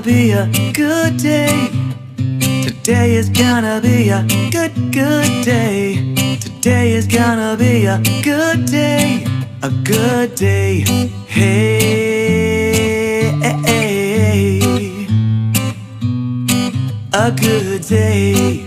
be a good day. Today is gonna be a good day. Today is gonna be a good day. A good day. Hey, a good day.